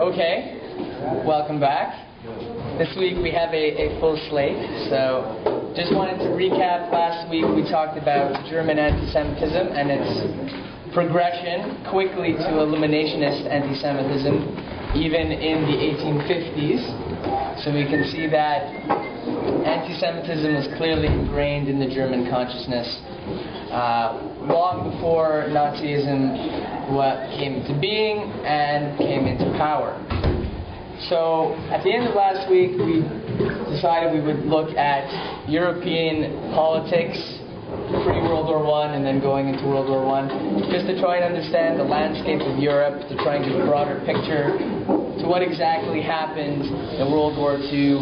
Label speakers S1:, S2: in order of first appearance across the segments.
S1: Okay, welcome back. This week we have a full slate, so just wanted to recap. Last week we talked about German anti-Semitism and its progression quickly to eliminationist anti-Semitism, even in the 1850s. So we can see that anti-Semitism was clearly ingrained in the German consciousness long before Nazism came into being and came into power. So at the end of last week, we decided we would look at European politics pre-World War I and then going into World War I, just to try and understand the landscape of Europe, to try and get a broader picture to what exactly happened in World War II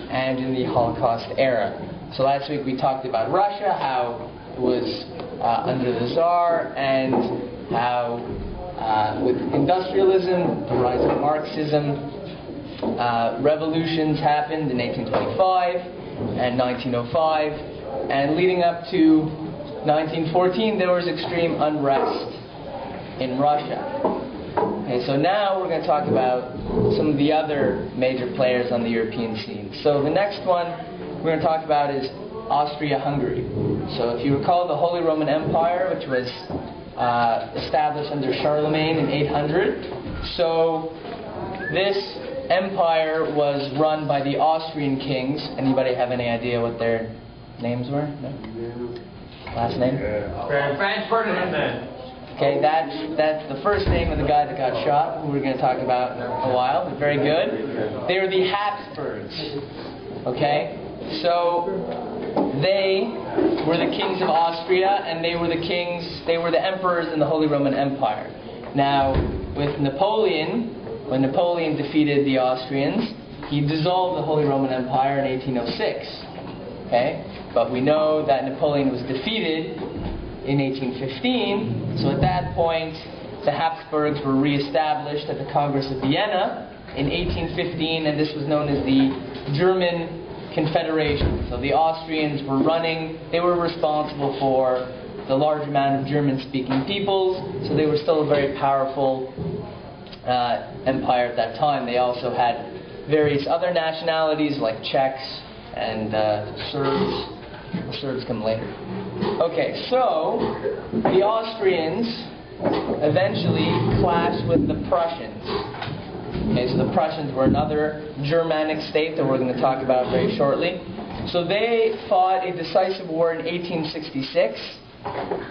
S1: and in the Holocaust era. So last week we talked about Russia, how it was under the Tsar, and how with industrialism, the rise of Marxism, revolutions happened in 1825 and 1905, and leading up to 1914 there was extreme unrest in Russia. Okay, so now we're going to talk about some of the other major players on the European scene. So the next one we're going to talk about is Austria-Hungary. So if you recall, the Holy Roman Empire, which was established under Charlemagne in 800. So this empire was run by the Austrian kings. Anybody have any idea what their names were? No? Last name?
S2: Franz Ferdinand.
S1: Okay, that's the first name of the guy that got shot, who we're going to talk about in a while. Very good. They were the Habsburgs. Okay? So they were the kings of Austria, and they were the emperors in the Holy Roman Empire. Now, with Napoleon, when Napoleon defeated the Austrians, he dissolved the Holy Roman Empire in 1806. Okay? But we know that Napoleon was defeated in 1815, so at that point, the Habsburgs were re-established at the Congress of Vienna in 1815, and this was known as the German Confederation. So the Austrians were they were responsible for the large amount of German-speaking peoples, so they were still a very powerful empire at that time. They also had various other nationalities like Czechs and Serbs. The Serbs come later. Okay, so the Austrians eventually clashed with the Prussians. Okay, so the Prussians were another Germanic state that we're going to talk about very shortly. So they fought a decisive war in 1866,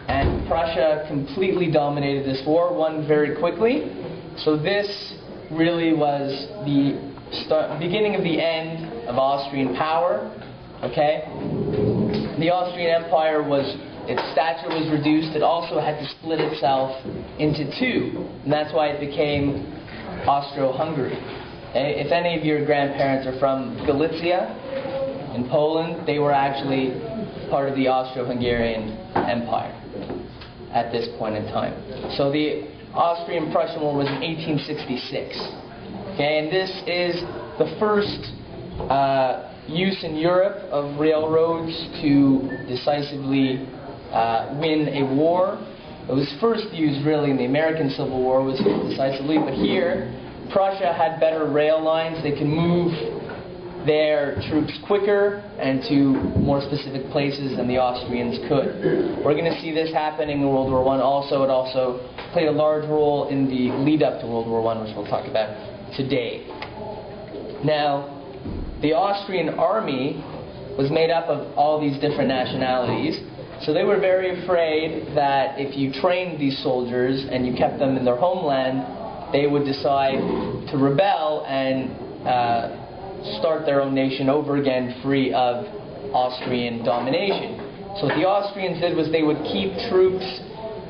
S1: and Prussia completely dominated this war, won very quickly. So this really was the beginning of the end of Austrian power. Okay, the Austrian Empire its stature was reduced. It also had to split itself into two, and that's why it became Austro-Hungary. Okay? If any of your grandparents are from Galicia in Poland, they were actually part of the Austro-Hungarian Empire at this point in time. So the Austrian-Prussian War was in 1866. Okay, and this is the first use in Europe of railroads to decisively win a war. It was first used really in the American Civil War, was decisively, but here Prussia had better rail lines. They can move their troops quicker and to more specific places than the Austrians could. We're going to see this happening in World War I also. It also played a large role in the lead-up to World War I, which we'll talk about today. Now, the Austrian army was made up of all these different nationalities, so they were very afraid that if you trained these soldiers and you kept them in their homeland, they would decide to rebel and start their own nation over again, free of Austrian domination. So what the Austrians did was they would keep troops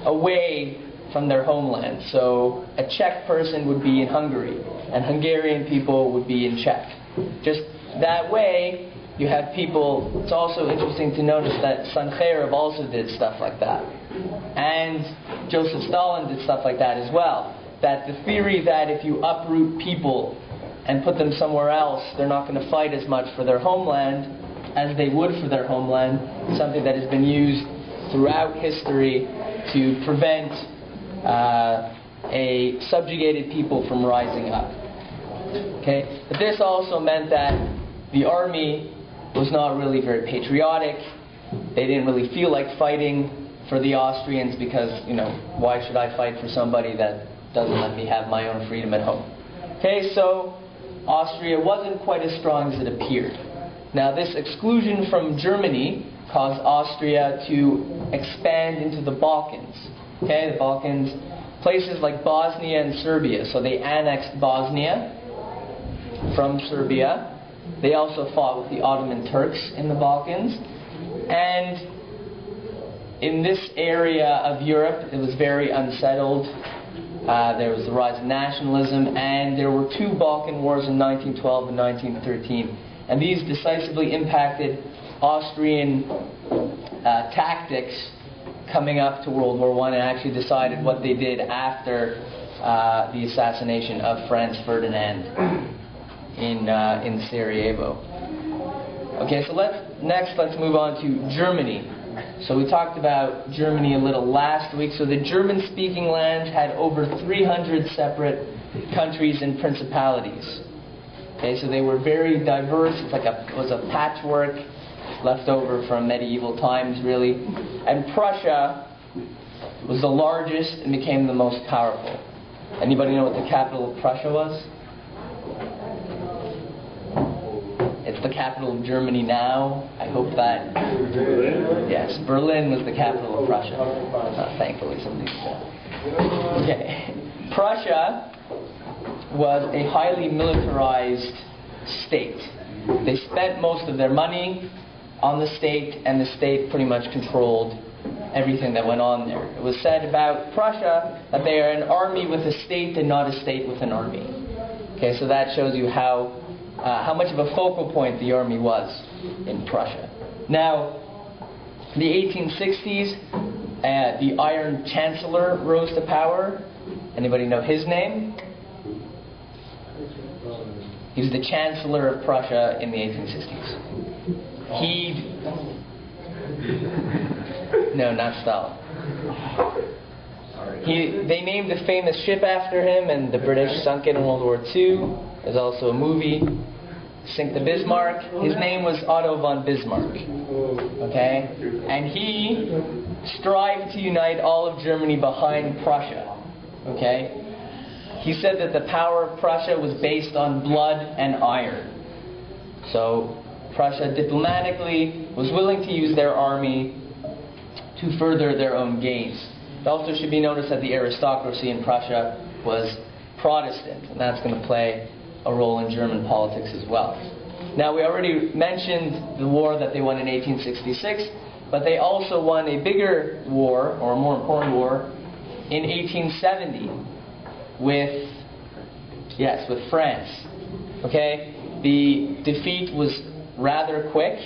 S1: away from their homeland. So a Czech person would be in Hungary, and Hungarian people would be in Czech. Just that way, you have people. It's also interesting to notice that Sakharov also did stuff like that. And Joseph Stalin did stuff like that as well. That the theory that if you uproot people and put them somewhere else, they're not going to fight as much for their homeland as they would for their homeland, something that has been used throughout history to prevent a subjugated people from rising up. Okay, but this also meant that the army was not really very patriotic. They didn't really feel like fighting for the Austrians because, why should I fight for somebody that doesn't let me have my own freedom at home? Okay, so Austria wasn't quite as strong as it appeared. Now, this exclusion from Germany caused Austria to expand into the Balkans. Okay, the Balkans, places like Bosnia and Serbia. So they annexed Bosnia from Serbia. They also fought with the Ottoman Turks in the Balkans. And in this area of Europe, it was very unsettled. There was the rise of nationalism, and there were two Balkan wars in 1912 and 1913. And these decisively impacted Austrian tactics coming up to World War I, and actually decided what they did after the assassination of Franz Ferdinand in Sarajevo. Okay, so let's move on to Germany. So we talked about Germany a little last week. So the German-speaking lands had over 300 separate countries and principalities. Okay, so they were very diverse. It was a patchwork left over from medieval times, really. And Prussia was the largest and became the most powerful. Anybody know what the capital of Prussia was? It's the capital of Germany now. I hope that... Yes, Berlin was the capital of Prussia. Thankfully, somebody said. Okay. Prussia was a highly militarized state. They spent most of their money on the state, and the state pretty much controlled everything that went on there. It was said about Prussia that they are an army with a state and not a state with an army. Okay, so that shows you how much of a focal point the army was in Prussia. Now, in the 1860s, the Iron Chancellor rose to power. Anybody know his name? He was the Chancellor of Prussia in the 1860s. No, not Stalin. They named a famous ship after him, and the British sunk it in World War II. There's also a movie, Sink the Bismarck. His name was Otto von Bismarck. Okay? And he strived to unite all of Germany behind Prussia. Okay? He said that the power of Prussia was based on blood and iron. So Prussia diplomatically was willing to use their army to further their own gains. It also should be noticed that the aristocracy in Prussia was Protestant, and that's going to play a role in German politics as well. Now, we already mentioned the war that they won in 1866, but they also won a bigger war, or a more important war, in 1870 with France. Okay? The defeat was rather quick,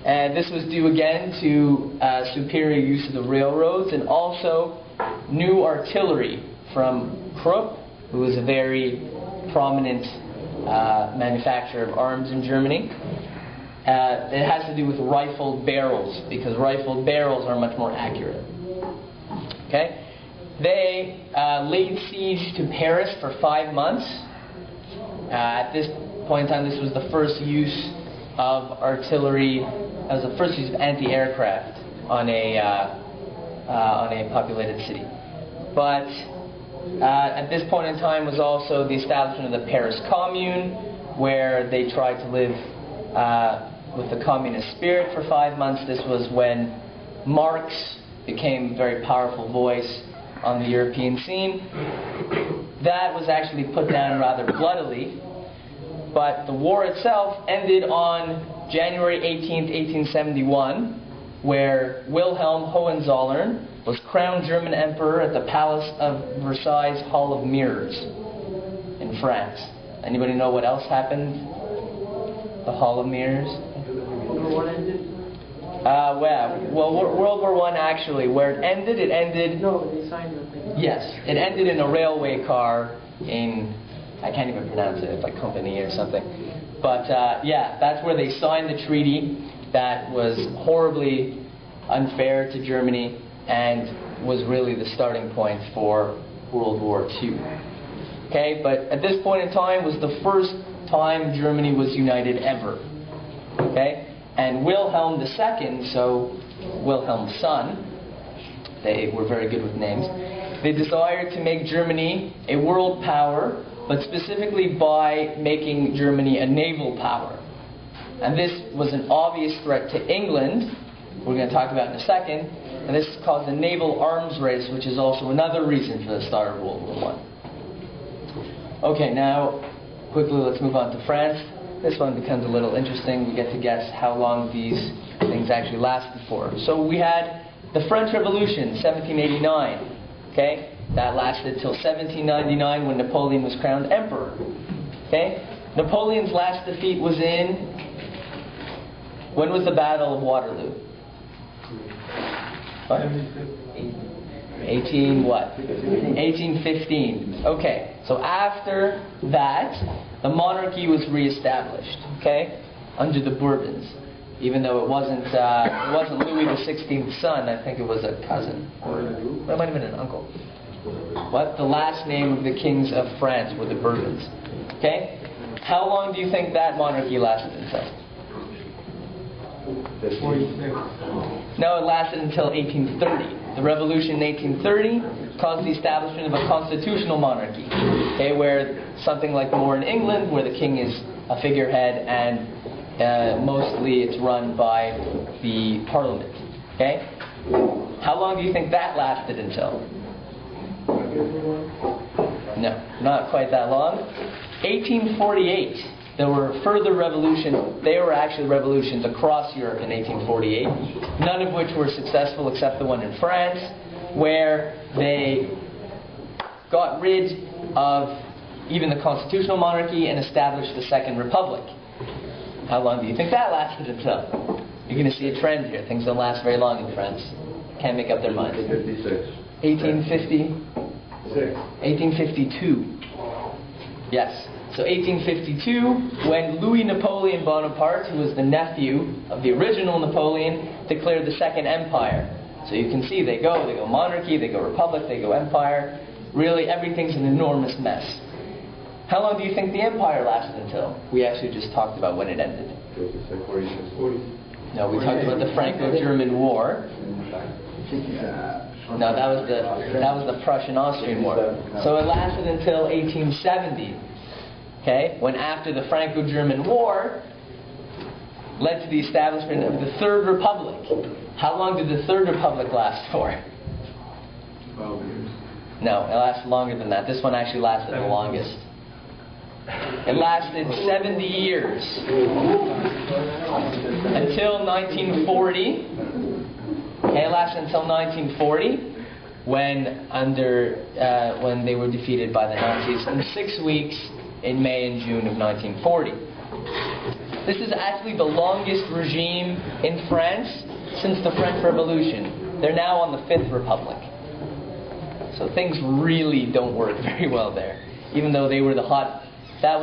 S1: and this was due again to superior use of the railroads and also new artillery from Krupp, who was a very prominent manufacturer of arms in Germany. It has to do with rifled barrels, because rifled barrels are much more accurate. Okay? They laid siege to Paris for 5 months. At this point in time, this was the first use of artillery, as the first use of anti-aircraft on a populated city. But at this point in time was also the establishment of the Paris Commune, where they tried to live with the communist spirit for 5 months. This was when Marx became a very powerful voice on the European scene. That was actually put down rather bloodily, but the war itself ended on January 18th, 1871, where Wilhelm Hohenzollern was crowned German emperor at the Palace of Versailles Hall of Mirrors in France. Anybody know what else happened? The Hall of Mirrors?
S2: World War I ended?
S1: World War I actually, where it ended...
S2: No, they signed the thing.
S1: Yes, it ended in a railway car in... I can't even pronounce it, it's like Company or something. But that's where they signed the treaty that was horribly unfair to Germany and was really the starting point for World War II. Okay, but at this point in time was the first time Germany was united ever. Okay, and Wilhelm II, so Wilhelm's son, they were very good with names. They desired to make Germany a world power, but specifically by making Germany a naval power. And this was an obvious threat to England, we're going to talk about in a second, and this caused a naval arms race, which is also another reason for the start of World War I. Okay, now, quickly let's move on to France. This one becomes a little interesting. We get to guess how long these things actually lasted for. So we had the French Revolution, 1789. Okay, that lasted till 1799 when Napoleon was crowned emperor. Okay, Napoleon's last defeat was in... When was the Battle of Waterloo? What? 1815. Okay, so after that, the monarchy was reestablished. Okay, under the Bourbons, even though it wasn't Louis XVI's son. I think it was a cousin, or it might have been an uncle. What? The last name of the kings of France were the Bourbons. Okay, how long do you think that monarchy lasted until?
S2: 46.
S1: No, it lasted until 1830. The revolution in 1830 caused the establishment of a constitutional monarchy, okay, where something like more in England, where the king is a figurehead and mostly it's run by the parliament. Okay? How long do you think that lasted until? No, not quite that long. 1848. There were further revolutions. They were actually revolutions across Europe in 1848, none of which were successful except the one in France, where they got rid of even the constitutional monarchy and established the Second Republic. How long do you think that lasted until? You're going to see a trend here. Things don't last very long in France. Can't make up their minds. 1852. Yes. So 1852, when Louis Napoleon Bonaparte, who was the nephew of the original Napoleon, declared the Second Empire. So you can see they go monarchy, they go republic, they go empire. Really, everything's an enormous mess. How long do you think the empire lasted until? We actually just talked about when it ended. No, we talked about the Franco-German War. No, that was the Prussian-Austrian War. So it lasted until 1870. Okay, when after the Franco-German War led to the establishment of the Third Republic. How long did the Third Republic last for?
S2: 12 years.
S1: No, it lasted longer than that. This one actually lasted the longest. It lasted 70 years. Until 1940. Okay, it lasted until 1940 when they were defeated by the Nazis in 6 weeks in May and June of 1940. This is actually the longest regime in France since the French Revolution. They're now on the Fifth Republic. So things really don't work very well there. Even though that was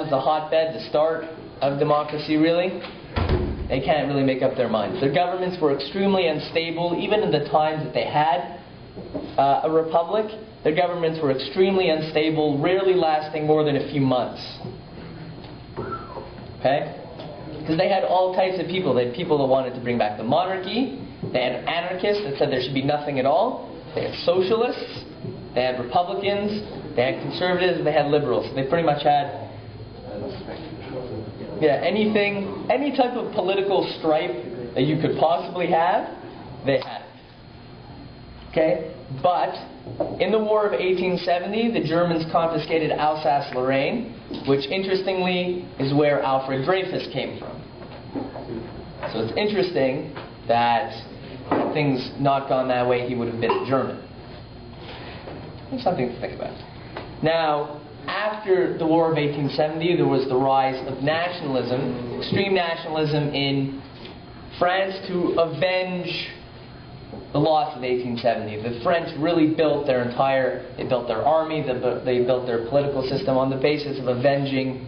S1: the hotbed, the start of democracy really, they can't really make up their minds. Their governments were extremely unstable, even in the times that they had a republic. Their governments were extremely unstable, rarely lasting more than a few months. Okay? Because they had all types of people. They had people that wanted to bring back the monarchy. They had anarchists that said there should be nothing at all. They had socialists. They had Republicans. They had conservatives. They had liberals. They pretty much had any type of political stripe that you could possibly have, they had it. Okay? But in the War of 1870, the Germans confiscated Alsace-Lorraine, which interestingly is where Alfred Dreyfus came from. So it's interesting that had things not gone that way, he would have been a German. It's something to think about. Now, after the War of 1870, there was the rise of nationalism, extreme nationalism in France to avenge the loss of 1870. The French really built their army, they built their political system on the basis of avenging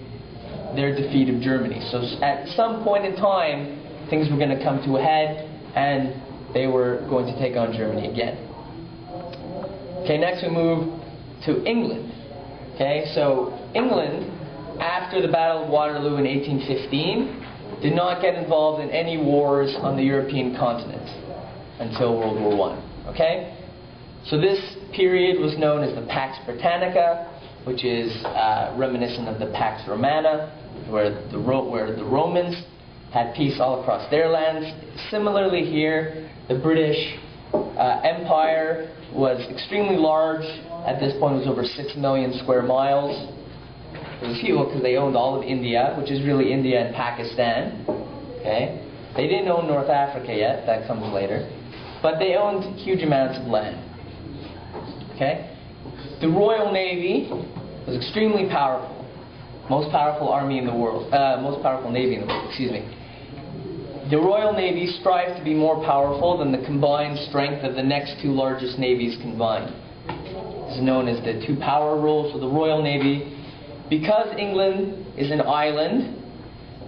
S1: their defeat of Germany. So at some point in time, things were going to come to a head, and they were going to take on Germany again. Okay, next we move to England. Okay, so England, after the Battle of Waterloo in 1815, did not get involved in any wars on the European continent until World War I. Okay? So this period was known as the Pax Britannica, which is reminiscent of the Pax Romana, where the Romans had peace all across their lands. Similarly here, the British Empire was extremely large. At this point, it was over 6 million square miles. It was huge because they owned all of India, which is really India and Pakistan. Okay? They didn't own North Africa yet. That comes later. But they owned huge amounts of land. Okay? The Royal Navy was extremely powerful. Most powerful army in the world. Most powerful navy in the world. Excuse me. The Royal Navy strives to be more powerful than the combined strength of the next two largest navies combined. This is known as the two-power rule. So the Royal Navy, because England is an island,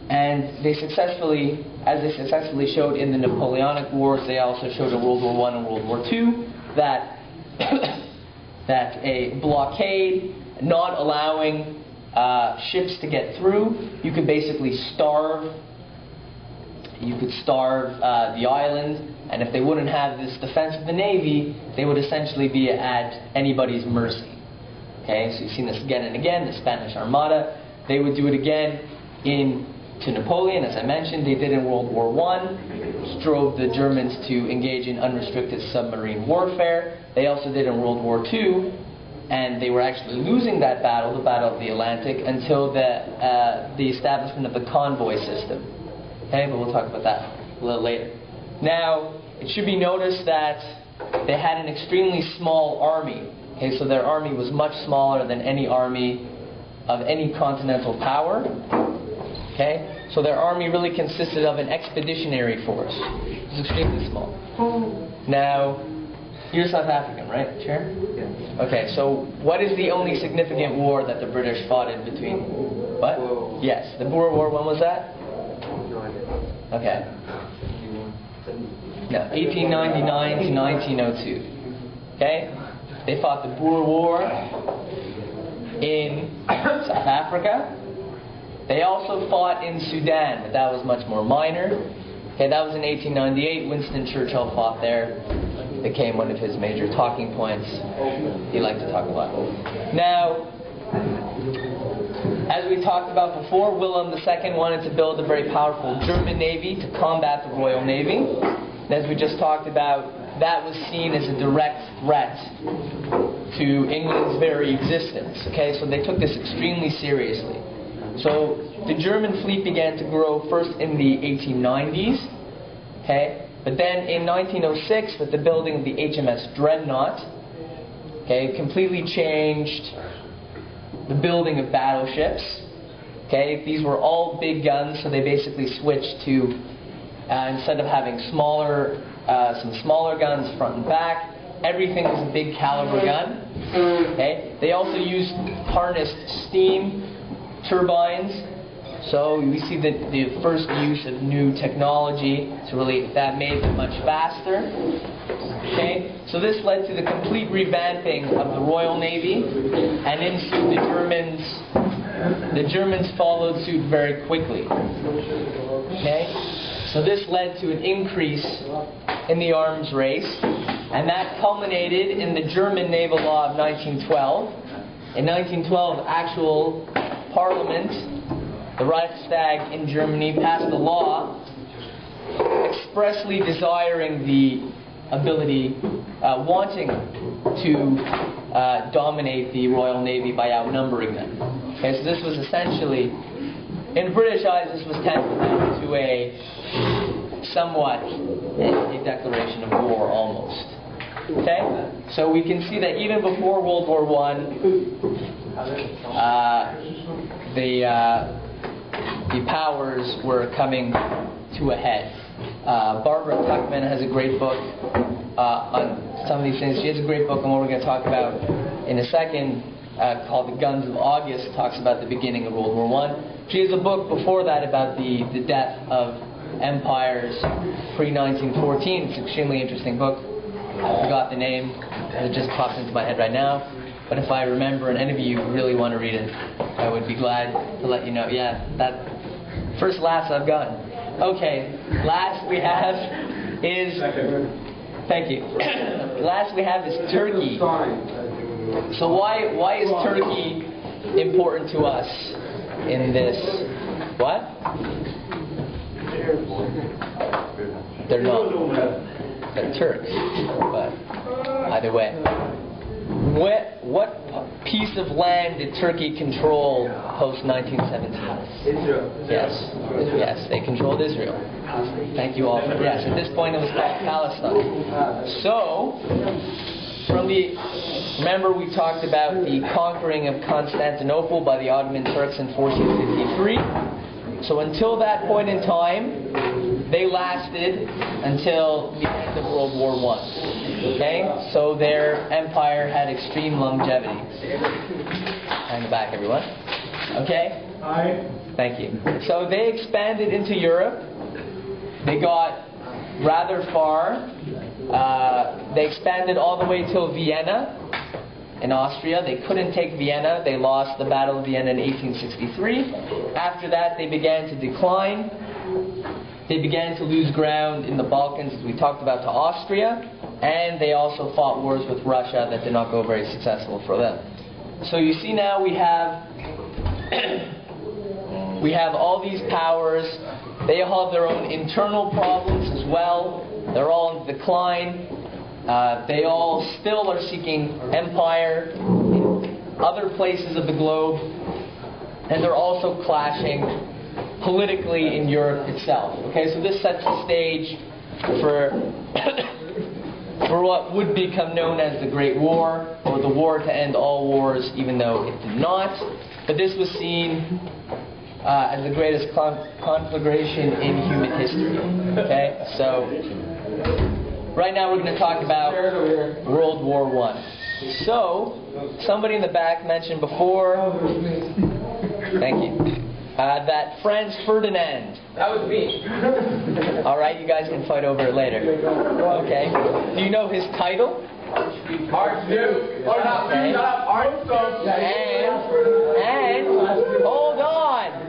S1: and they successfully, as they successfully showed in the Napoleonic Wars, they also showed in World War I and World War II, that that a blockade, not allowing ships to get through, you could basically starve. You could starve the island, and if they wouldn't have this defense of the Navy, they would essentially be at anybody's mercy. Okay, so you've seen this again and again, the Spanish Armada. They would do it again to Napoleon, as I mentioned. They did in World War I, which drove the Germans to engage in unrestricted submarine warfare. They also did in World War II, and they were actually losing that battle, the Battle of the Atlantic, until the establishment of the convoy system. Okay, but we'll talk about that a little later. Now, it should be noticed that they had an extremely small army. Okay, so their army was much smaller than any army of any continental power. Okay, so their army really consisted of an expeditionary force. It was extremely small. Now, you're South African, right, Chair?
S2: Yeah.
S1: Okay, so what is the only significant war that the British fought in between? What?
S2: Whoa.
S1: Yes, the Boer War. When was that?
S2: No idea.
S1: Okay. No, 1899 to 1902. Okay? They fought the Boer War in South Africa. They also fought in Sudan, but that was much more minor. Okay, that was in 1898. Winston Churchill fought there. Became one of his major talking points. He liked to talk about. Now, as we talked about before, Wilhelm II wanted to build a very powerful German navy to combat the Royal Navy. And as we just talked about, that was seen as a direct threat to England's very existence. Okay, so they took this extremely seriously. So the German fleet began to grow first in the 1890s. Okay, but then in 1906, with the building of the HMS Dreadnought, okay, it completely changed the building of battleships. Okay, these were all big guns, so they basically switched to instead of having some smaller guns front and back, everything was a big caliber gun. Okay, they also used harnessed steam turbines. So we see the first use of new technology. So really, that made them much faster. Okay, so this led to the complete revamping of the Royal Navy, and in suit the Germans followed suit very quickly. Okay, so this led to an increase in the arms race, and that culminated in the German Naval Law of 1912. In 1912, actual Parliament, the Reichstag in Germany, passed a law expressly desiring the ability, wanting to dominate the Royal Navy by outnumbering them. Okay, so this was essentially, in British eyes, this was tantamount to a somewhat a declaration of war almost. Okay, so we can see that even before World War I, the powers were coming to a head. Barbara Tuchman has a great book on some of these things. She has a great book on what we're going to talk about in a second called The Guns of August. It talks about the beginning of World War I. She has a book before that about the death of empires pre-1914. It's an extremely interesting book. I forgot the name. It just popped into my head right now. But if I remember and any of you really want to read it, I would be glad to let you know. Yeah, that first last I've gotten. Okay, last we have is, thank you. Last we have is Turkey. So why is Turkey important to us in this? What? They're not. They're Turks. But either way. What piece of land did Turkey control post-1917?
S2: Israel.
S1: Yes, they controlled Israel. Thank you all for yes. At this point, it was called Palestine. So, remember we talked about the conquering of Constantinople by the Ottoman Turks in 1453. So until that point in time, they lasted until the end of World War I. Okay? So their empire had extreme longevity. Hang back, everyone. Okay?
S2: Aye.
S1: Thank you. So they expanded into Europe. They got rather far. They expanded all the way till Vienna in Austria. They couldn't take Vienna. They lost the Battle of Vienna in 1863. After that, they began to decline. They began to lose ground in the Balkans, as we talked about, to Austria. And they also fought wars with Russia that did not go very successful for them. So you see now we have we have all these powers. They all have their own internal problems as well. They're all in decline. They all still are seeking empire in other places of the globe. And they're also clashing politically in Europe itself. Okay, so this sets the stage for for what would become known as the Great War, or the war to end all wars, even though it did not. But this was seen as the greatest conflagration in human history. Okay, so right now we're going to talk about World War I. So, somebody in the back mentioned before, thank you, that Franz Ferdinand.
S2: That was me.
S1: Alright, you guys can fight over it later. Okay. Do you know his title?
S2: Archduke.
S1: Okay. And hold on.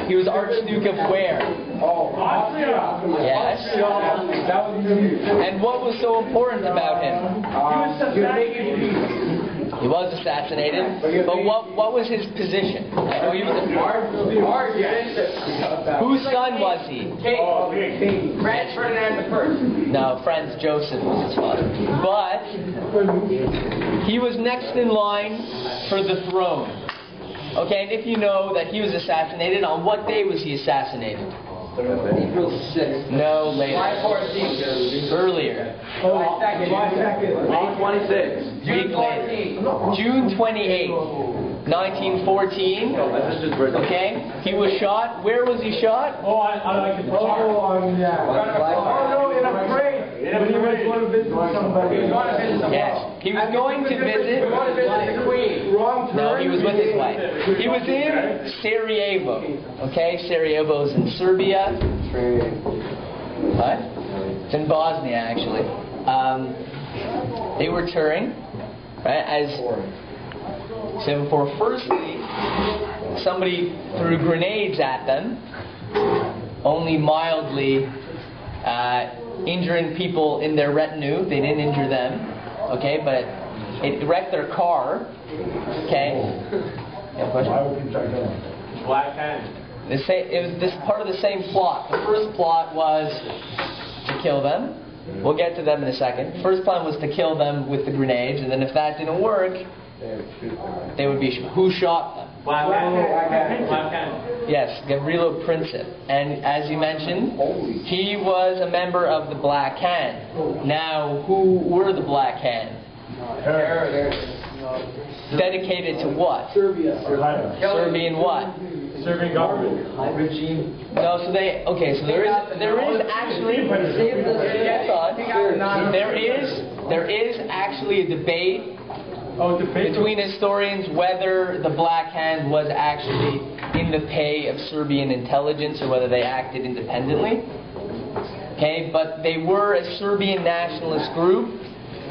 S1: He was Archduke of where?
S2: Austria.
S1: Yes. And what was so important about him? He was assassinated. But what was his position? I know he was whose son was he?
S2: Franz Ferdinand I.
S1: No, Franz Joseph was his father. But he was next in line for the throne. Okay, and if you know that he was assassinated, on what day was he assassinated?
S2: April 6th.
S1: No, later. Earlier.
S2: May 26th.
S1: Week later. June 28th. 1914. Okay, he was shot. Where was he shot?
S2: In a parade. When he was going to visit somebody.
S1: Yes, he was going to visit
S2: the Queen.
S1: No, he was with his wife. He was in Sarajevo. Okay, Sarajevo is in Serbia. What? It's in Bosnia, actually. They were touring, right? As said before, firstly, somebody threw grenades at them, only mildly injuring people in their retinue. They didn't injure them, okay, but it wrecked their car. Okay. You have a question?
S2: Black hand.
S1: It was this part of the same plot. The first plot was to kill them. We'll get to them in a second. First plan was to kill them with the grenades, and then if that didn't work, they would be who shot them?
S2: Black hand.
S1: Yes, Gavrilo Princip. And as you mentioned, he was a member of the Black Hand. Now, who were the Black Hand? Dedicated to what?
S2: Serbia.
S1: Serbian what?
S2: Serbian government. Regime.
S1: No, so there is actually there is actually a debate between historians whether the Black Hand was actually in the pay of Serbian intelligence or whether they acted independently. Okay, but they were a Serbian nationalist group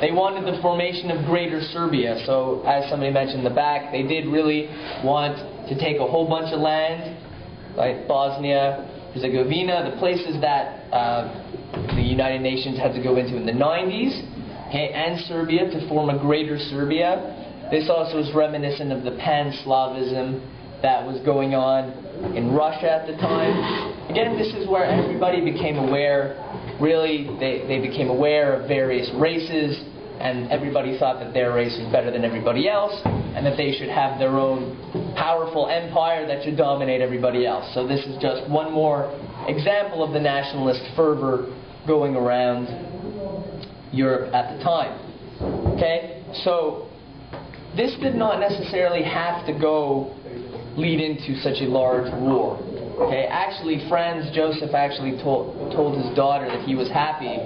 S1: They wanted the formation of Greater Serbia. So, as somebody mentioned in the back, they did really want to take a whole bunch of land, like Bosnia, Herzegovina, the places that the United Nations had to go into in the 90s, okay, and Serbia to form a Greater Serbia. This also is reminiscent of the Pan-Slavism that was going on in Russia at the time. Again, this is where everybody became aware. Really, they became aware of various races, and everybody thought that their race was better than everybody else, and that they should have their own powerful empire that should dominate everybody else. So this is just one more example of the nationalist fervor going around Europe at the time. Okay, so this did not necessarily have to go lead into such a large war. Okay, actually, Franz Joseph actually told his daughter that he was happy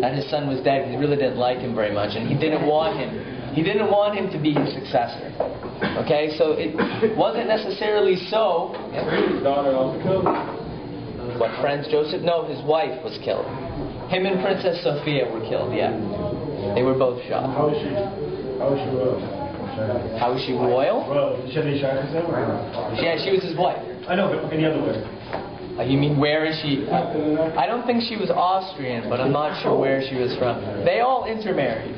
S1: that his son was dead because he really didn't like him very much, and he didn't want him to be his successor. Okay, so it wasn't necessarily so.
S2: His daughter also killed?
S1: What, Franz Joseph? No, his wife was killed. Him and Princess Sophia were killed. Yeah, they were both shot.
S2: How was she royal?
S1: How was she royal?
S2: Yeah,
S1: Yeah, she was his wife.
S2: I know, but any other way.
S1: You mean where is she? I don't think she was Austrian, but I'm not sure where she was from. They all intermarried.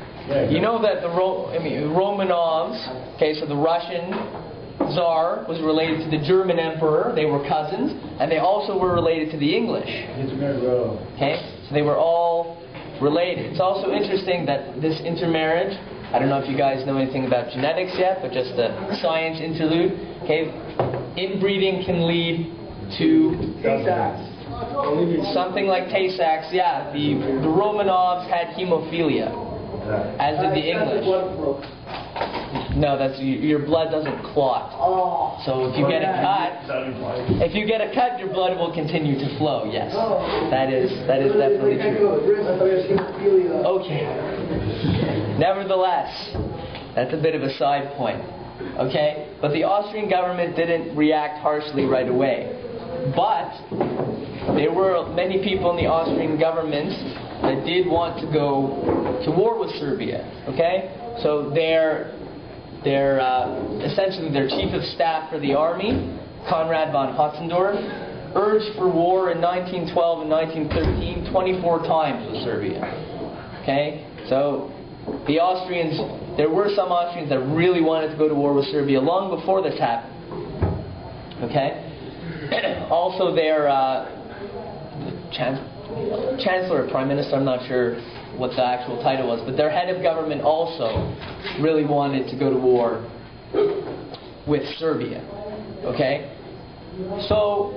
S1: You know that the Romanovs, okay, so the Russian Tsar was related to the German Emperor. They were cousins, and they also were related to the English. Okay, so they were all related. It's also interesting that this intermarriage, I don't know if you guys know anything about genetics yet, but just a science interlude. Okay, inbreeding can lead to something like Tay-Sachs. Yeah, the Romanovs had hemophilia, as did the English. No, that's your blood doesn't clot. So if you get a cut, your blood will continue to flow. Yes, that is definitely true. Okay. Nevertheless, that's a bit of a side point. Okay, but the Austrian government didn't react harshly right away. But there were many people in the Austrian government that did want to go to war with Serbia. Okay, so essentially their chief of staff for the army, Konrad von Hotzendorf, urged for war in 1912 and 1913 24 times with Serbia. Okay, so the Austrians, there were some Austrians that really wanted to go to war with Serbia long before this happened. Okay, also their chancellor or prime minister, I'm not sure what the actual title was, but their head of government also really wanted to go to war with Serbia. Okay? So,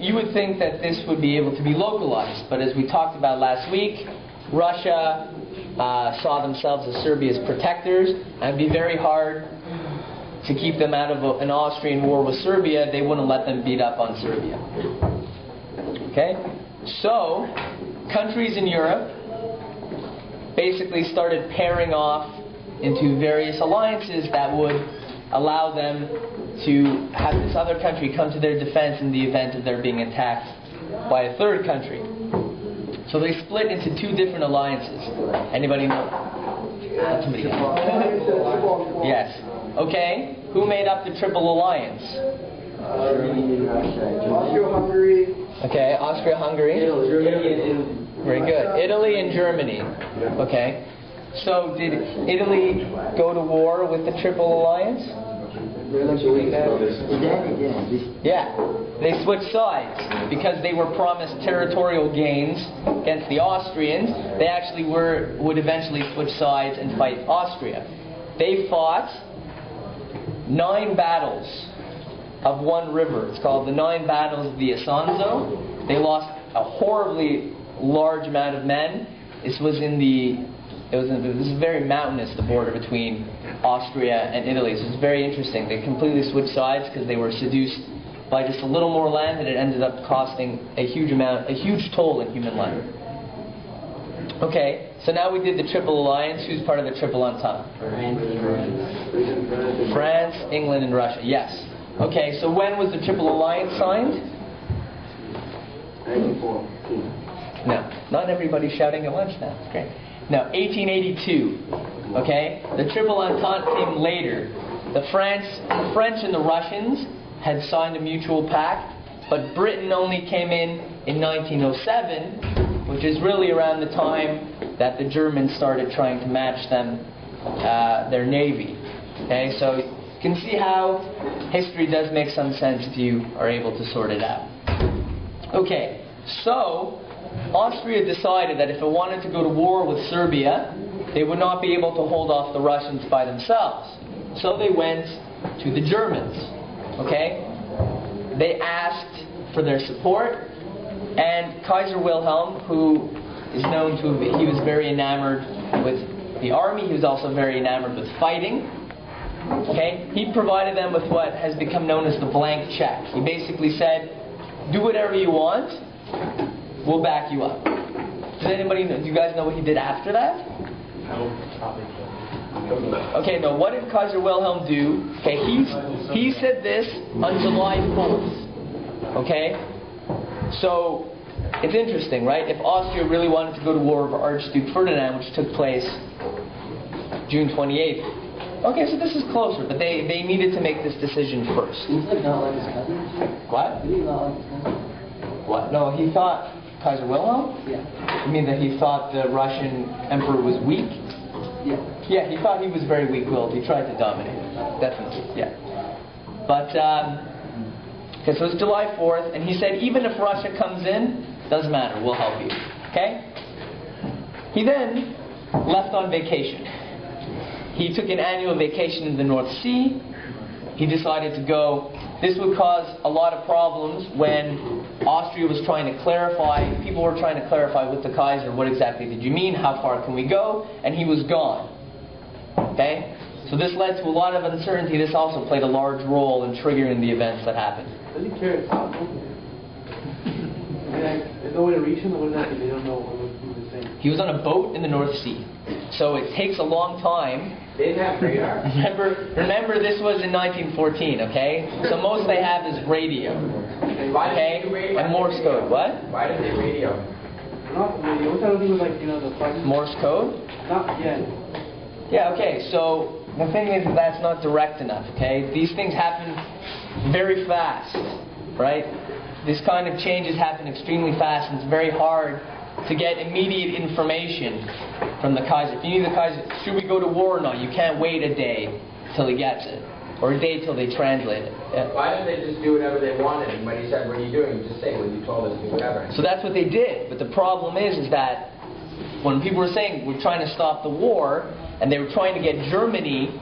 S1: you would think that this would be able to be localized, but as we talked about last week, Russia saw themselves as Serbia's protectors, and it would be very hard to keep them out of an Austrian war with Serbia. They wouldn't let them beat up on Serbia. Okay? So, countries in Europe basically started pairing off into various alliances that would allow them to have this other country come to their defense in the event of their being attacked by a third country. So they split into two different alliances. Anybody know? Yes. Okay. Who made up the Triple Alliance?
S3: Austria-Hungary.
S1: Okay, Austria-Hungary. Very good. Italy and Germany. Okay. So did Italy go to war with the Triple Alliance? Yeah. They switched sides because they were promised territorial gains against the Austrians. They actually would eventually switch sides and fight Austria. They fought 9 battles of one river. It's called the 9 battles of the Isonzo. They lost a horribly large amount of men. This was very mountainous, the border between Austria and Italy. So it's very interesting. They completely switched sides because they were seduced by just a little more land, and it ended up costing a huge toll in human life. Okay, so now we did the Triple Alliance. Who's part of the Triple Entente? France, England, and Russia. Yes. Okay, so when was the Triple Alliance signed?
S3: 1914.
S1: No, not everybody's shouting at once now. It's great. No, 1882. Okay? The Triple Entente came later. The French and the Russians had signed a mutual pact, but Britain only came in 1907, which is really around the time that the Germans started trying to match them, their navy. Okay, so you can see how history does make some sense if you are able to sort it out. Okay, so Austria decided that if it wanted to go to war with Serbia, they would not be able to hold off the Russians by themselves. So they went to the Germans. Okay? They asked for their support, and Kaiser Wilhelm, who is known to, he was very enamored with the army, he was also very enamored with fighting. Okay? He provided them with what has become known as the blank check. He basically said, do whatever you want, we'll back you up. Does anybody know, do you guys know what he did after that? Okay, now what did Kaiser Wilhelm do? Okay, he said this on July 4th. Okay? So, it's interesting, right? If Austria really wanted to go to war with Archduke Ferdinand, which took place June 28th. Okay, so this is closer, but they needed to make this decision first. What? What? No, he thought Kaiser Wilhelm?
S3: Yeah.
S1: You mean that he thought the Russian emperor was weak?
S3: Yeah.
S1: Yeah, he thought he was very weak-willed. He tried to dominate. Definitely, yeah. But, okay, so it's July 4th, and he said, even if Russia comes in, doesn't matter, we'll help you. Okay? He then left on vacation. He took an annual vacation in the North Sea. He decided to go. This would cause a lot of problems when Austria was trying to clarify, people were trying to clarify with the Kaiser, what exactly did you mean, how far can we go, and he was gone. Okay? So this led to a lot of uncertainty. This also played a large role in triggering the events that happened.
S2: Does he carry a top? There's no way to reach him, or nothing. They don't know what would do the thing.
S1: He was on a boat in the North Sea. So it takes a long time.
S3: They didn't have radar?
S1: Remember, this was in 1914, okay? So most they have is radio. Okay? And Morse code. What?
S3: Why did they radio?
S2: Not radio. What kind of thing was like, the fucking...
S1: Morse code?
S2: Not yet.
S1: Yeah, okay. So the thing is that's not direct enough, okay? These things happen very fast, right? This kind of changes happen extremely fast, and it's very hard to get immediate information from the Kaiser. If you need the Kaiser, should we go to war or not? You can't wait a day till he gets it, or a day till they translate it. Yeah.
S3: Why didn't they just do whatever they wanted? And when he said, what are you doing? You just say, well, you told us to do whatever.
S1: So that's what they did. But the problem is that when people were saying, we're trying to stop the war, and they were trying to get Germany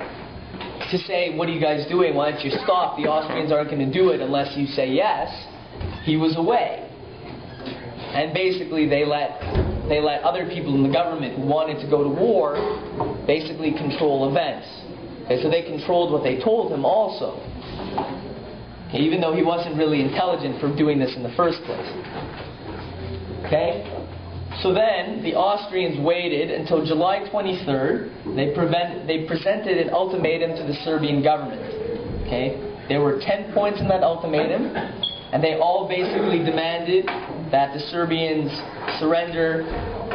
S1: to say, what are you guys doing? Why don't you stop? The Austrians aren't going to do it unless you say yes. He was away. And basically they let other people in the government who wanted to go to war basically control events. Okay, so they controlled what they told him also. Okay, even though he wasn't really intelligent for doing this in the first place. Okay? So then the Austrians waited until July 23rd. They presented an ultimatum to the Serbian government. Okay? There were 10 points in that ultimatum, and they all basically demanded that the Serbians surrender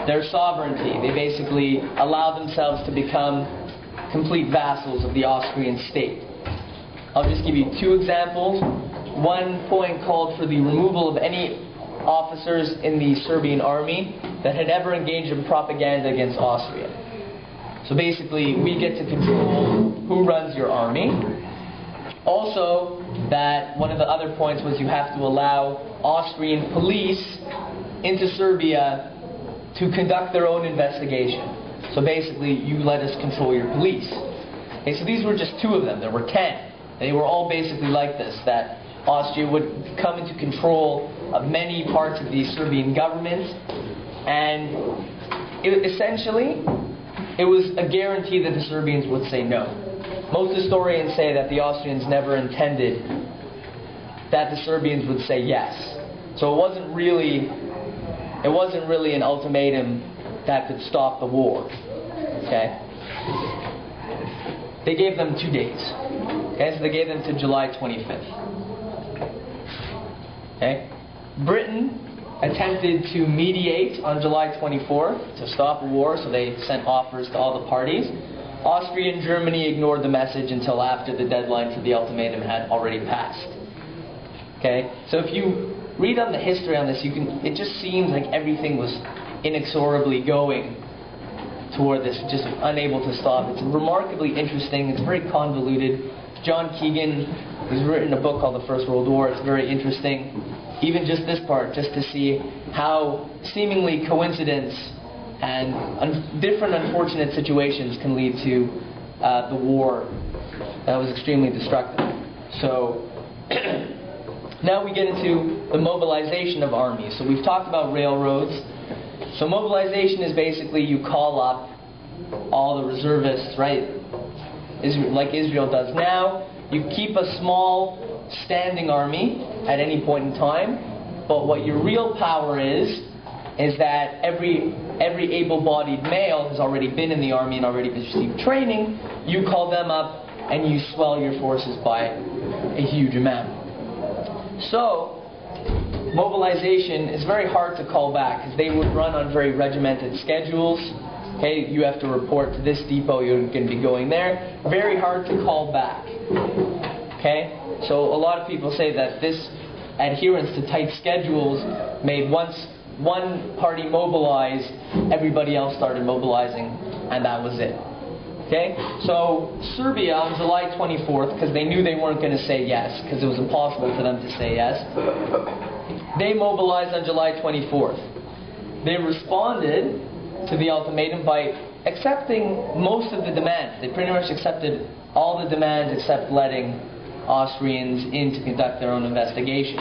S1: their sovereignty. They basically allowed themselves to become complete vassals of the Austrian state. I'll just give you two examples. One point called for the removal of any officers in the Serbian army that had ever engaged in propaganda against Austria. So basically, we get to control who runs your army. Also, that one of the other points was you have to allow Austrian police into Serbia to conduct their own investigation. So basically, you let us control your police. Okay, so these were just two of them. There were 10. They were all basically like this, that Austria would come into control of many parts of the Serbian government, and essentially, it was a guarantee that the Serbians would say no. Most historians say that the Austrians never intended that the Serbians would say yes. So it wasn't really an ultimatum that could stop the war. Okay? They gave them 2 days. Okay, so they gave them to July 25th. Okay? Britain attempted to mediate on July 24th to stop a war, so they sent offers to all the parties. Austria and Germany ignored the message until after the deadline for the ultimatum had already passed. Okay, so if you read on the history on this, it just seems like everything was inexorably going toward this, just unable to stop. It's remarkably interesting. It's very convoluted. John Keegan has written a book called The First World War. It's very interesting. Even just this part, just to see how seemingly coincidence and different unfortunate situations can lead to the war that was extremely destructive. So now we get into the mobilization of armies. So we've talked about railroads. So mobilization is basically you call up all the reservists, right? Like Israel does now. You keep a small standing army at any point in time. But what your real power is that every able-bodied male has already been in the army and already received training. You call them up and you swell your forces by a huge amount. So mobilization is very hard to call back because they would run on very regimented schedules. Okay, you have to report to this depot, you're going to be going there. Very hard to call back. Okay, so a lot of people say that this adherence to tight schedules made once one party mobilized, everybody else started mobilizing, and that was it. Okay, so Serbia on July 24th, because they knew they weren't going to say yes, because it was impossible for them to say yes, they mobilized on July 24th. They responded to the ultimatum by accepting most of the demands. They pretty much accepted all the demands except letting Austrians in to conduct their own investigation.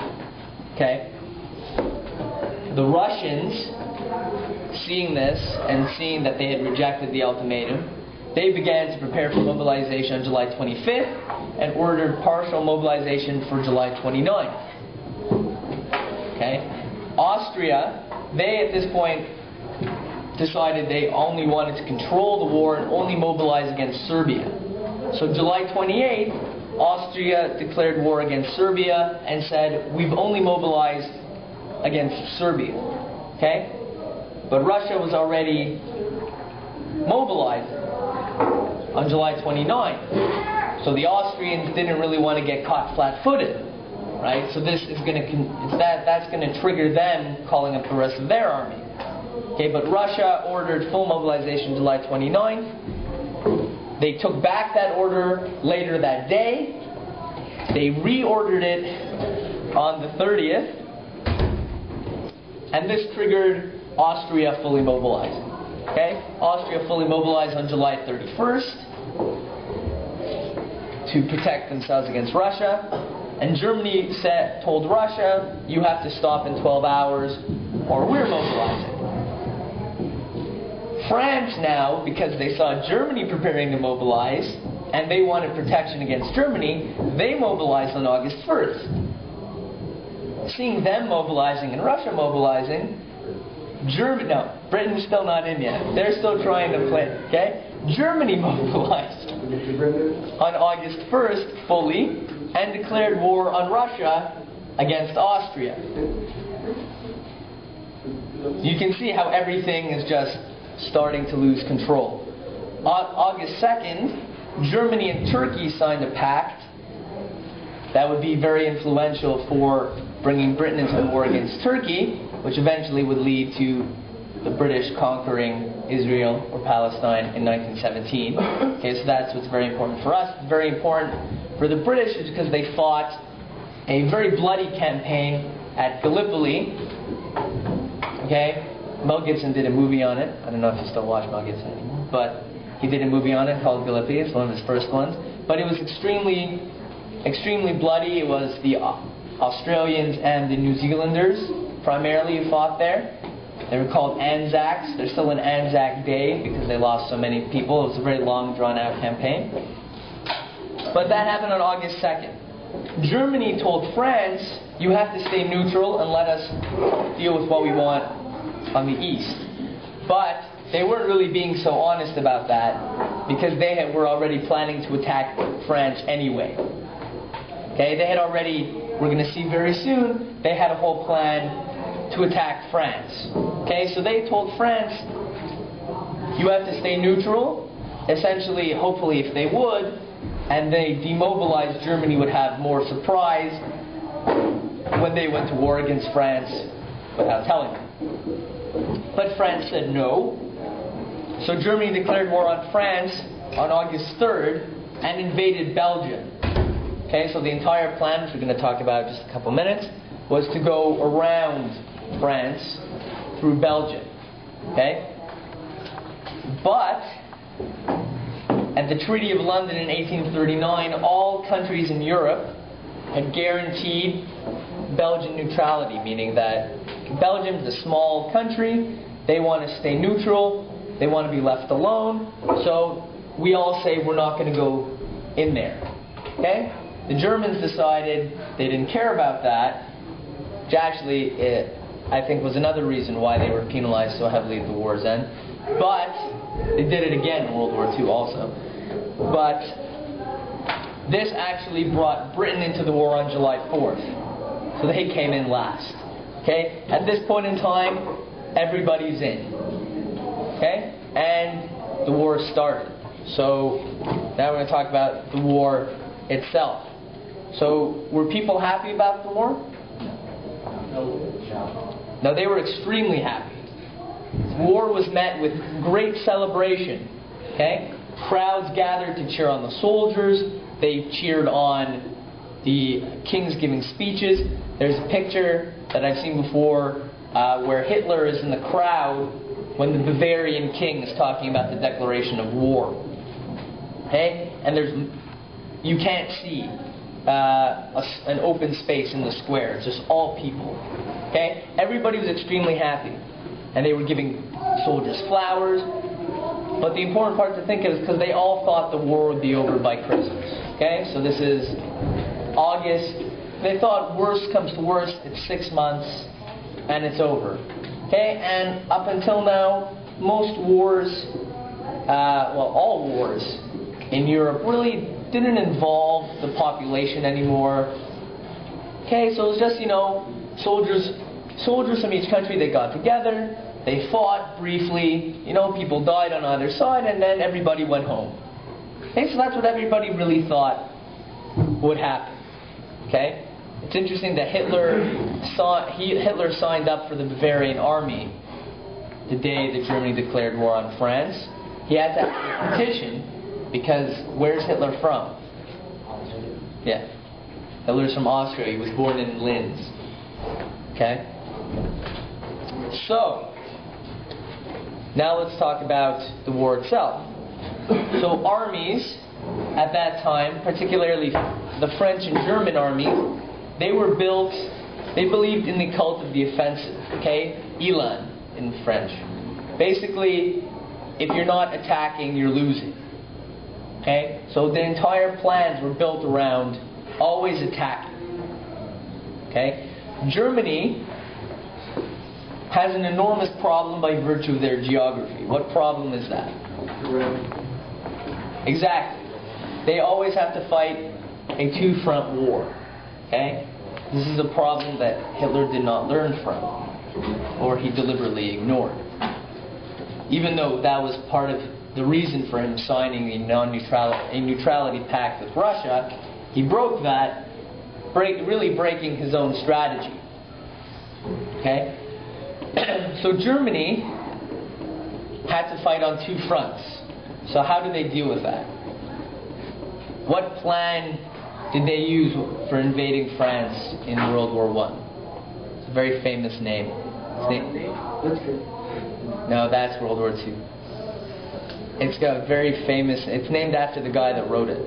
S1: Okay? The Russians, seeing this and seeing that they had rejected the ultimatum, they began to prepare for mobilization on July 25th and ordered partial mobilization for July 29th. Okay? Austria, they at this point decided they only wanted to control the war and only mobilize against Serbia. So July 28th, Austria declared war against Serbia and said, we've only mobilized against Serbia. Okay? But Russia was already mobilized on July 29th. So the Austrians didn't really want to get caught flat-footed. Right? So this is going to that's going to trigger them calling up the rest of their army. Okay, but Russia ordered full mobilization July 29th. They took back that order later that day. They reordered it on the 30th. And this triggered Austria fully mobilizing. Okay? Austria fully mobilized on July 31st to protect themselves against Russia. And Germany told Russia, you have to stop in 12 hours or we're mobilizing. France now, because they saw Germany preparing to mobilize, and they wanted protection against Germany, they mobilized on August 1st. Seeing them mobilizing and Russia mobilizing, Britain's still not in yet. They're still trying to play, okay? Germany mobilized on August 1st fully and declared war on Russia against Austria. You can see how everything is just starting to lose control. On August 2nd, Germany and Turkey signed a pact that would be very influential for bringing Britain into the war against Turkey, which eventually would lead to the British conquering Israel or Palestine in 1917. Okay, so that's what's very important for us. It's very important for the British is because they fought a very bloody campaign at Gallipoli. Okay, Mel Gibson did a movie on it. I don't know if you still watch Mel Gibson anymore, but he did a movie on it called Gallipoli. It's one of his first ones. But it was extremely bloody. It was the Australians and the New Zealanders primarily who fought there. They were called Anzacs. They're still an Anzac Day because they lost so many people. It was a very long, drawn-out campaign. But that happened on August 2nd. Germany told France, you have to stay neutral and let us deal with what we want on the east. But they weren't really being so honest about that because they were already planning to attack France anyway. Okay, they had already, we're going to see very soon, they had a whole plan to attack France. Okay, so they told France, you have to stay neutral. Essentially, hopefully, if they would, and they demobilized, Germany would have more surprise when they went to war against France without telling them. But France said no. So Germany declared war on France on August 3rd and invaded Belgium. Okay, so the entire plan, which we're going to talk about in just a couple minutes, was to go around France through Belgium. Okay? But at the Treaty of London in 1839, all countries in Europe had guaranteed Belgian neutrality, meaning that Belgium is a small country, they want to stay neutral, they want to be left alone, so we all say we're not going to go in there. Okay? The Germans decided they didn't care about that, which actually, I think, was another reason why they were penalized so heavily at the war's end. But they did it again in World War II also. But this actually brought Britain into the war on July 4th. So they came in last. Okay? At this point in time, everybody's in. Okay? And the war started. So now we're going to talk about the war itself. So were people happy about the war? No, they were extremely happy. War was met with great celebration. Okay? Crowds gathered to cheer on the soldiers. They cheered on the kings giving speeches. There's a picture that I've seen before where Hitler is in the crowd when the Bavarian king is talking about the declaration of war. Okay? And you can't see an open space in the square. It's just all people. Okay? Everybody was extremely happy. And they were giving soldiers flowers. But the important part to think of is because they all thought the war would be over by Christmas. Okay? So this is August. They thought worst comes to worst, it's 6 months, and it's over. Okay? And up until now, most wars, all wars in Europe really didn't involve the population anymore. Okay? So it was just, soldiers from each country, they got together, they fought briefly, people died on either side, and then everybody went home. Okay, so that's what everybody really thought would happen. Okay? It's interesting that Hitler signed up for the Bavarian army the day that Germany declared war on France. He had to have a petition, because where's Hitler from? Yeah. Hitler's from Austria. He was born in Linz. Okay? So, now let's talk about the war itself. So armies at that time, particularly the French and German armies, they were built, they believed in the cult of the offensive. Okay? Elan in French. Basically, if you're not attacking, you're losing. Okay? So the entire plans were built around always attacking. Okay? Germany has an enormous problem by virtue of their geography. What problem is that? Exactly. They always have to fight a two-front war. Okay? This is a problem that Hitler did not learn from, or he deliberately ignored. Even though that was part of the reason for him signing a neutrality pact with Russia, he broke that, really breaking his own strategy. Okay? So Germany had to fight on two fronts. So how did they deal with that? What plan did they use for invading France in World War I? It's a very famous name. No, that's World War II. It's got very famous. It's named after the guy that wrote it.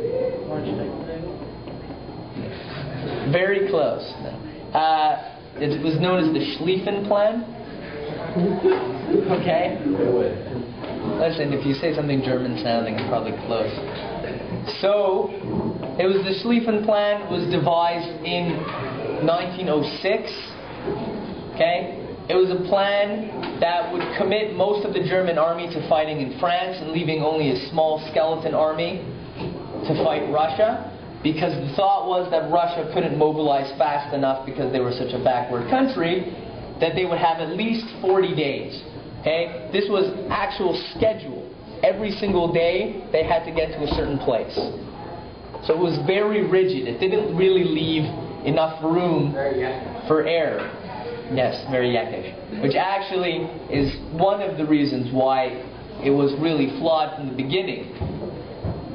S1: Very close. It was known as the Schlieffen Plan. Okay? Listen, if you say something German sounding, it's probably close. So, it was the Schlieffen Plan was devised in 1906. Okay? It was a plan that would commit most of the German army to fighting in France and leaving only a small skeleton army to fight Russia, because the thought was that Russia couldn't mobilize fast enough because they were such a backward country, that they would have at least 40 days. Okay? This was actual schedule. Every single day they had to get to a certain place. So it was very rigid. It didn't really leave enough room for error. Yes, very yakish. Which actually is one of the reasons why it was really flawed from the beginning.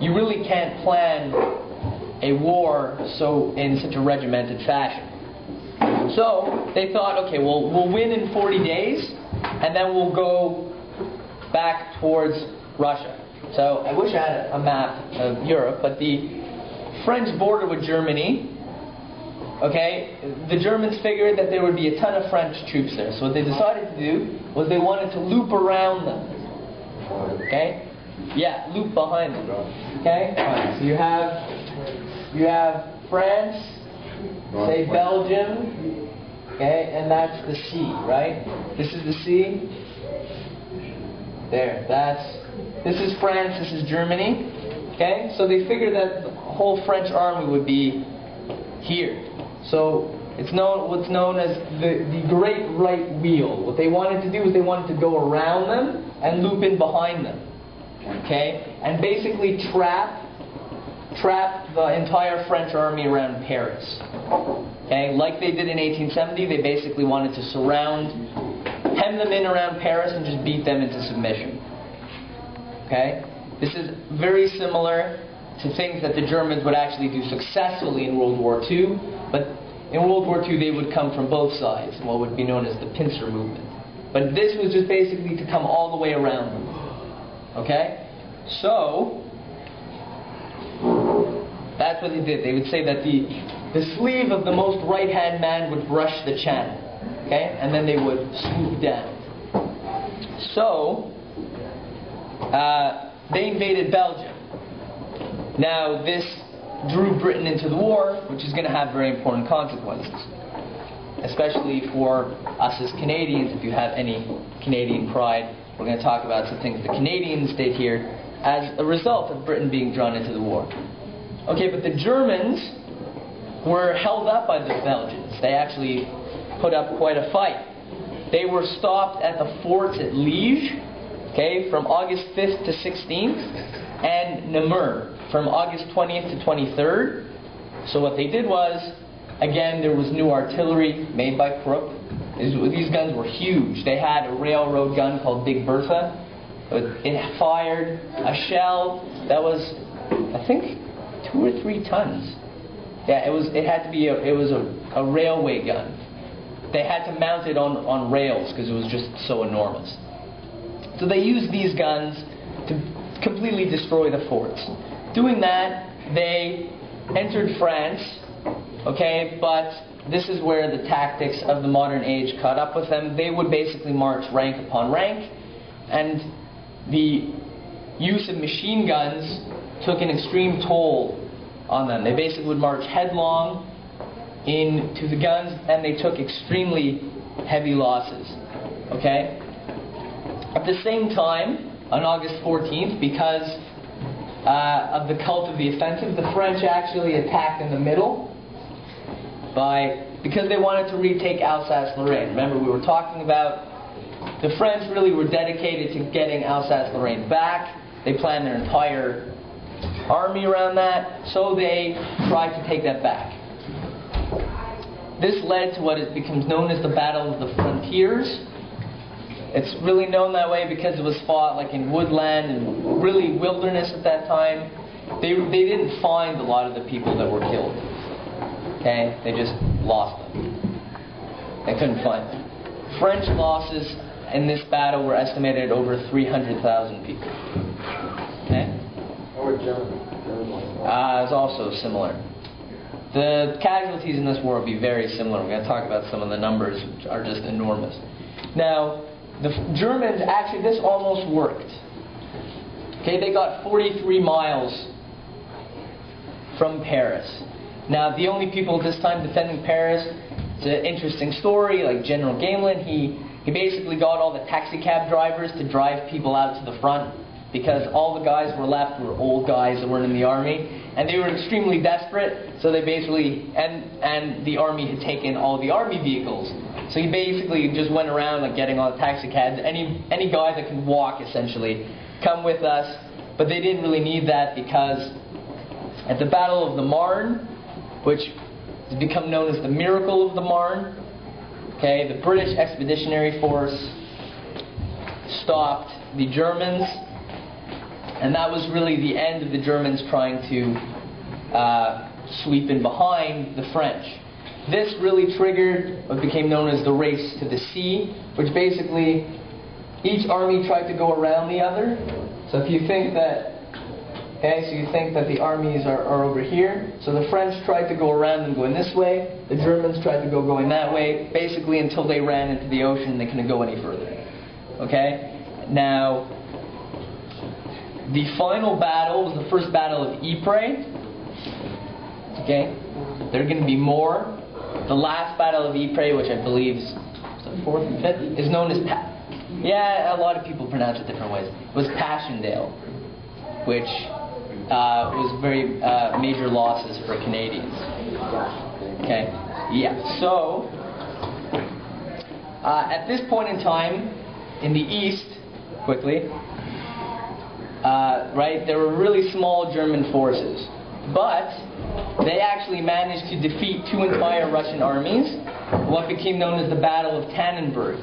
S1: You really can't plan a war in such a regimented fashion. So they thought, okay, well, we'll win in 40 days, and then we'll go back towards Russia. So I wish I had a map of Europe, but the French border with Germany, okay, the Germans figured that there would be a ton of French troops there. So what they decided to do was they wanted to loop around them. Okay? Yeah, loop behind them. Okay? Right. So you have France, say Belgium, okay, and that's the sea, right? This is the sea. There, this is France, this is Germany. Okay? So they figured that the whole French army would be here. So it's what's known as the Great Right Wheel. What they wanted to do is they wanted to go around them and loop in behind them. Okay? And basically trap the entire French army around Paris. Okay? Like they did in 1870, they basically wanted to hem them in around Paris and just beat them into submission. Okay? This is very similar to things that the Germans would actually do successfully in World War II, but in World War II they would come from both sides, what would be known as the pincer movement. But this was just basically to come all the way around them. Okay? So, that's what they did. They would say that the sleeve of the most right-hand man would brush the channel. Okay? And then they would swoop down. So, they invaded Belgium. Now, this drew Britain into the war, which is going to have very important consequences. Especially for us as Canadians, if you have any Canadian pride. We're going to talk about some things the Canadians did here as a result of Britain being drawn into the war. Okay, but the Germans were held up by the Belgians. They actually put up quite a fight. They were stopped at the forts at Liege, okay, from August 5th to 16th, and Namur from August 20th to 23rd. So what they did was, again, there was new artillery made by Krupp. These guns were huge. They had a railroad gun called Big Bertha. It fired a shell that was, I think, 2 or 3 tons. Yeah, it was a railway gun. They had to mount it on rails because it was just so enormous. So they used these guns to completely destroy the forts. Doing that, they entered France, okay, but this is where the tactics of the modern age caught up with them. They would basically march rank upon rank, and the use of machine guns took an extreme toll on them. They basically would march headlong into the guns, and they took extremely heavy losses. Okay? At the same time, on August 14th, because of the cult of the offensive, the French actually attacked in the middle because they wanted to retake Alsace-Lorraine. Remember, we were talking about the French really were dedicated to getting Alsace-Lorraine back. They planned their entire army around that, so they tried to take that back. This led to what becomes known as the Battle of the Frontiers. It's really known that way because it was fought like in woodland and really wilderness at that time. They didn't find a lot of the people that were killed. Okay? They just lost them. They couldn't find them. French losses in this battle were estimated at over 300,000 people. Okay?
S3: Or German.
S1: It's also similar. The casualties in this war will be very similar. We're going to talk about some of the numbers, which are just enormous. Now, the Germans, actually, this almost worked. Okay, they got 43 miles from Paris. Now, the only people this time defending Paris, it's an interesting story, like General Gamelin, he basically got all the taxi cab drivers to drive people out to the front because all the guys were left were old guys that weren't in the army, And they were extremely desperate, so they basically, and the army had taken all the army vehicles. So he basically just went around like getting on taxi cabs. Any guy that could walk, essentially, come with us. But they didn't really need that because at the Battle of the Marne, which has become known as the Miracle of the Marne, okay, the British Expeditionary Force stopped the Germans, and that was really the end of the Germans trying to sweep in behind the French. This really triggered what became known as the Race to the Sea, which basically each army tried to go around the other. So if you think that, okay, so you think that the armies are over here. So the French tried to go around and go in this way. The Germans tried to go going that way, basically until they ran into the ocean and they couldn't go any further. Okay? Now, the final battle was the first battle of Ypres. Okay? There are going to be more. The last battle of Ypres, which I believe is the fourth and fifth, is known as a lot of people pronounce it different ways. It was Passchendaele, which was very major losses for Canadians. Okay? Yeah. So, at this point in time, in the east, quickly, right, there were really small German forces. But they actually managed to defeat two entire Russian armies, what became known as the Battle of Tannenberg.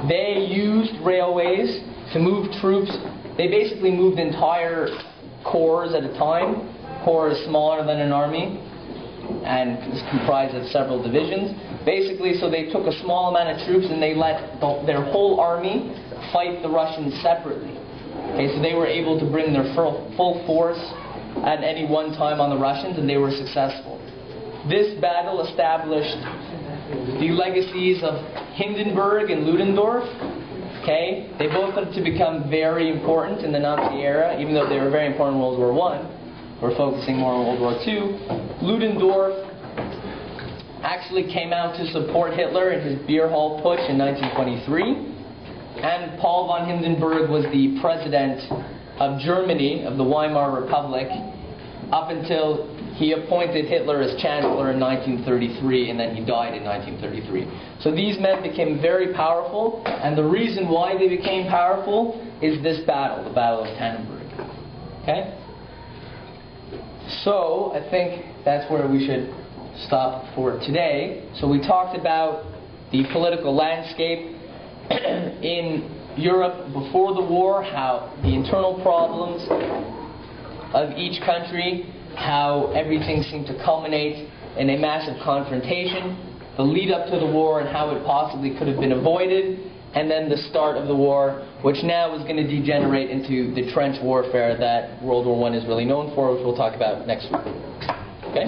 S1: They used railways to move troops. They basically moved entire corps at a time. Corps is smaller than an army and is comprised of several divisions. Basically, so they took a small amount of troops and they let their whole army fight the Russians separately. Okay, so they were able to bring their full force at any one time on the Russians, and they were successful. This battle established the legacies of Hindenburg and Ludendorff. Okay, they both had to become very important in the Nazi era, even though they were very important in World War I. We're focusing more on World War II. Ludendorff actually came out to support Hitler in his beer hall putsch in 1923. And Paul von Hindenburg was the president of Germany, of the Weimar Republic, up until he appointed Hitler as chancellor in 1933, and then he died in 1933. So these men became very powerful, and the reason why they became powerful is this battle, the Battle of Tannenberg. Okay? So, I think that's where we should stop for today. So we talked about the political landscape in Europe before the war, how the internal problems of each country, how everything seemed to culminate in a massive confrontation, the lead up to the war and how it possibly could have been avoided, and then the start of the war, which now is going to degenerate into the trench warfare that World War I is really known for, which we'll talk about next week. Okay?